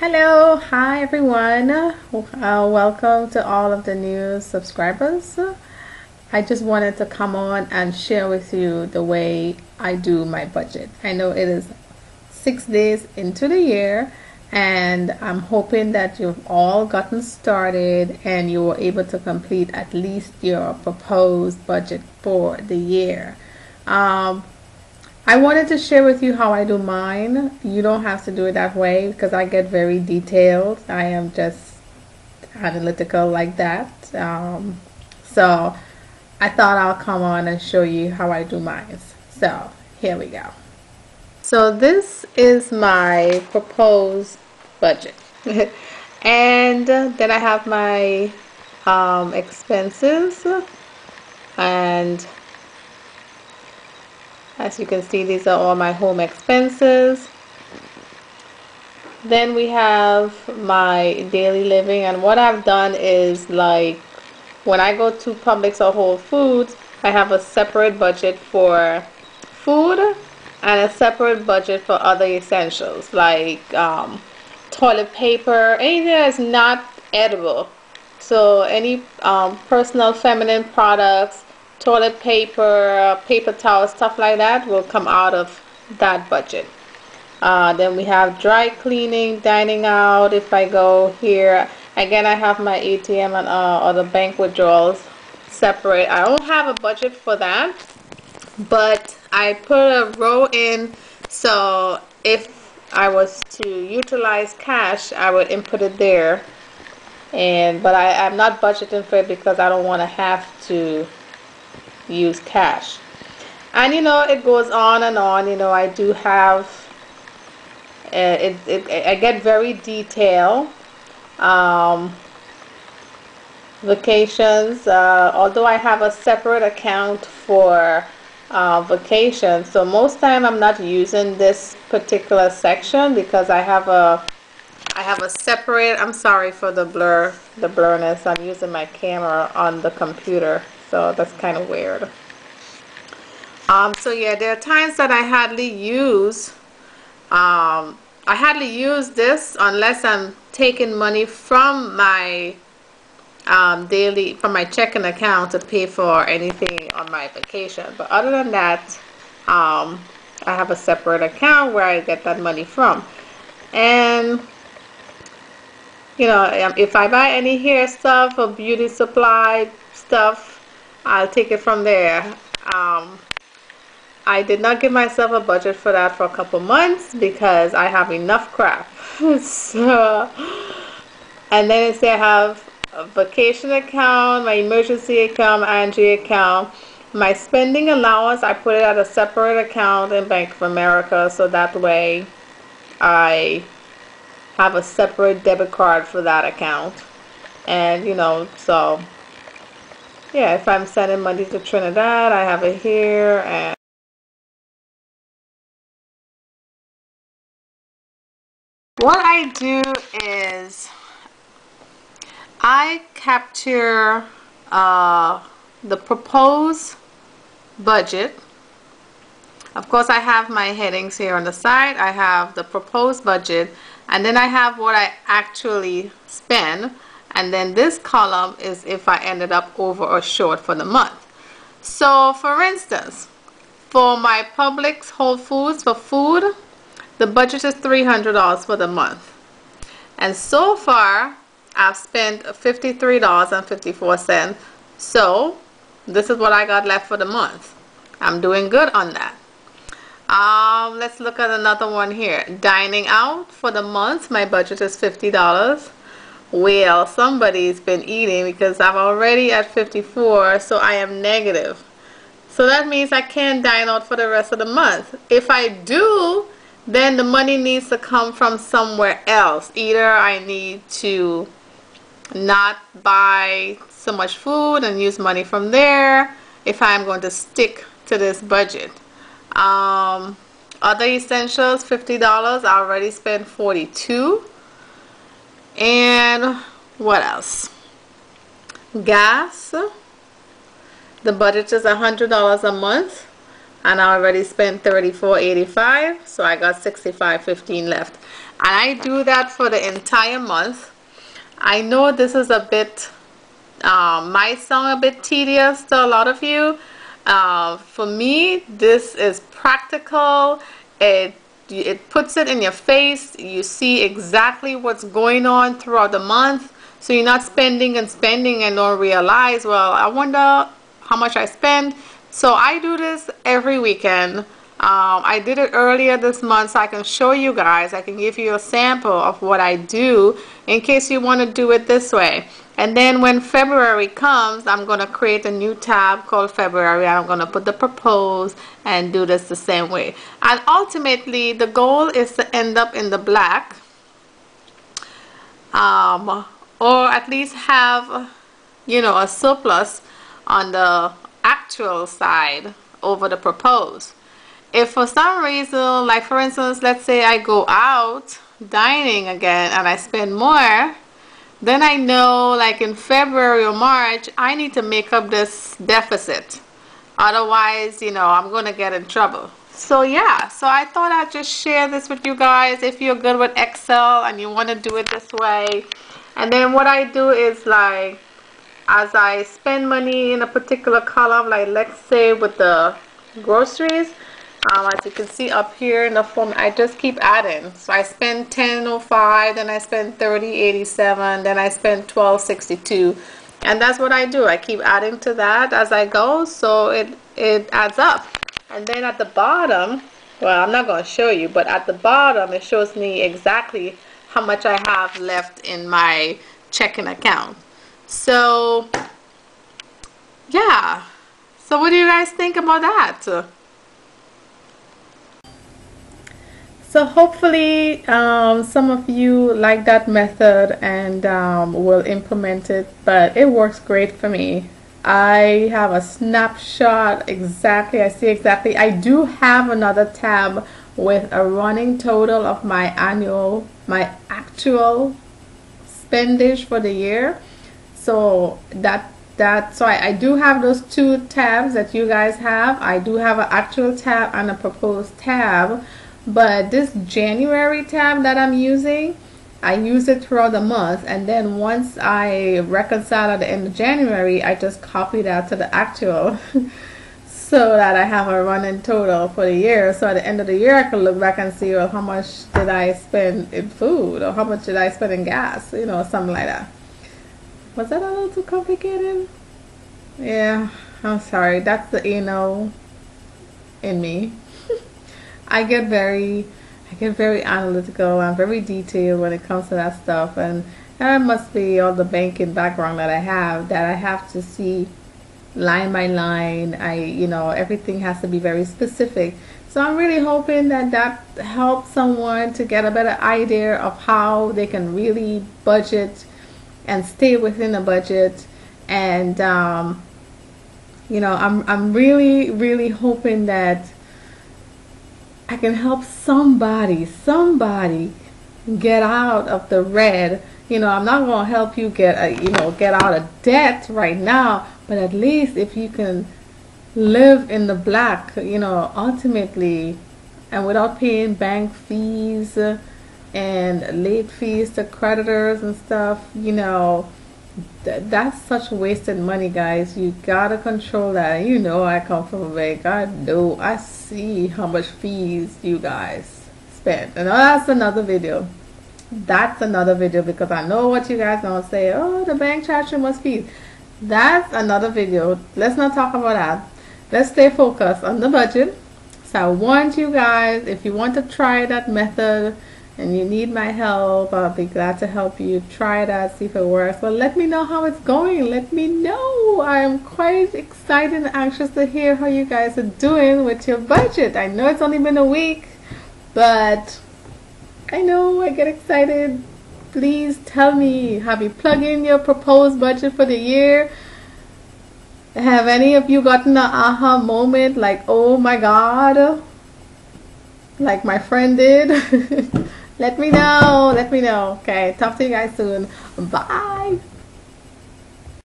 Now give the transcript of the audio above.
Hello, hi everyone. Welcome to all of the new subscribers. I just wanted to come on and share with you the way I do my budget. I know it is 6 days into the year, and I'm hoping that you've all gotten started and you were able to complete at least your proposed budget for the year. Um, I wanted to share with you how I do mine. You don't have to do it that way because I get very detailed. I am just analytical like that. So I thought I'll come on and show you how I do mine. So here we go. So this is my proposed budget. And then I have my expenses, and as you can see, these are all my home expenses. Then we have my daily living, and what I've done is, like, when I go to Publix or Whole Foods, I have a separate budget for food and a separate budget for other essentials like toilet paper, anything that's not edible. So any personal feminine products, toilet paper, paper towels, stuff like that will come out of that budget. Then we have dry cleaning, dining out. If I go here, again, I have my ATM and other bank withdrawals separate. I don't have a budget for that, but I put a row in, so if I was to utilize cash, I would input it there. But I'm not budgeting for it because I don't want to have to use cash. And it goes on and on. I do have I get very detailed. Vacations, although I have a separate account for vacations, so most time I'm not using this particular section because I have a separate. I'm sorry for the blurriness. I'm using my camera on the computer, so that's kind of weird. So yeah, there are times that I hardly use this unless I'm taking money from my from my checking account to pay for anything on my vacation. But other than that, I have a separate account where I get that money from. And if I buy any hair stuff or beauty supply stuff, I'll take it from there. I did not give myself a budget for that for a couple months because I have enough crap. So, and then I have a vacation account, my emergency account, Angie account. My spending allowance, I put it at a separate account in Bank of America, so that way I have a separate debit card for that account. And so yeah, if I'm sending money to Trinidad, I have it here. And what I do is I capture the proposed budget. Of course, I have my headings here on the side. I have the proposed budget, and then I have what I actually spend, and then this column is if I ended up over or short for the month. So for instance, for my Publix Whole Foods for food, the budget is $300 for the month, and so far I've spent $53.54. So this is what I got left for the month. I'm doing good on that. Let's look at another one here. Dining out for the month, my budget is $50. Well, somebody's been eating because I'm already at 54, so I am negative. So that means I can't dine out for the rest of the month. If I do, then the money needs to come from somewhere else. Either I need to not buy so much food and use money from there if I'm going to stick to this budget. Other essentials, $50. I already spent $42. And what else? Gas. The budget is $100 a month, and I already spent $34.85, so I got $65.15 left. and I do that for the entire month. I know this is a bit might sound a bit tedious to a lot of you. For me, this is practical. It puts it in your face. You see exactly what's going on throughout the month, so you're not spending and spending and don't realize, well, I wonder how much I spend. So I do this every weekend. I did it earlier this month, so I can show you guys. I can give you a sample of what I do in case you want to do it this way. And then when February comes, I'm going to create a new tab called February. I'm going to put the propose and do this the same way. And ultimately, the goal is to end up in the black, or at least have, you know, a surplus on the actual side over the propose. If for some reason, like for instance, let's say I go out dining again and I spend more, then I know, like in February or March, I need to make up this deficit. Otherwise, you know, I'm going to get in trouble. So yeah, so I thought I'd just share this with you guys if you're good with Excel and you want to do it this way. And then what I do is, like, as I spend money in a particular column, like let's say with the groceries, as you can see up here in the form, I just keep adding. So I spend $10.05, then I spend $30.87, then I spend $12.62, and that's what I do. I keep adding to that as I go, so it adds up. And then at the bottom, well, I'm not going to show you, but at the bottom it shows me exactly how much I have left in my checking account. So yeah, so what do you guys think about that? So hopefully some of you like that method and will implement it, but it works great for me. I have a snapshot exactly, I see exactly. I do have another tab with a running total of my actual spendage for the year. So I do have those two tabs that you guys have. I do have an actual tab and a proposed tab. But this January tab that I'm using, I use it throughout the month, and then once I reconcile at the end of January, I just copy that to the actual so that I have a running total for the year. So at the end of the year, I can look back and see, well, how much did I spend in food, or how much did I spend in gas, you know, something like that. Was that a little too complicated? Yeah, I'm sorry. That's the anal in me. I get very analytical and very detailed when it comes to that stuff, and that must be all the banking background that I have to see line by line. You know, everything has to be very specific. So I'm really hoping that helps someone to get a better idea of how they can really budget and stay within a budget. And you know, I'm really hoping that I can help somebody get out of the red. You know, I'm not going to help you get out of debt right now, but at least if you can live in the black, you know, ultimately, and without paying bank fees and late fees to creditors and stuff, you know, that's such wasted money, guys. You gotta control that. You know, I come from a bank. I see how much fees you guys spend, and that's another video. Because I know what you guys gonna say. Oh, the bank charged too much fees. That's another video. Let's not talk about that. Let's stay focused on the budget. So I want you guys, if you want to try that method and you need my help, I'll be glad to help you try that, see if it works. But let me know how it's going. Let me know. I'm quite excited and anxious to hear how you guys are doing with your budget. I know it's only been a week, but I know I get excited. Please tell me, have you plugged in your proposed budget for the year? Have any of you gotten an aha moment, like, oh my God, like my friend did? Let me know. Okay, talk to you guys soon. Bye.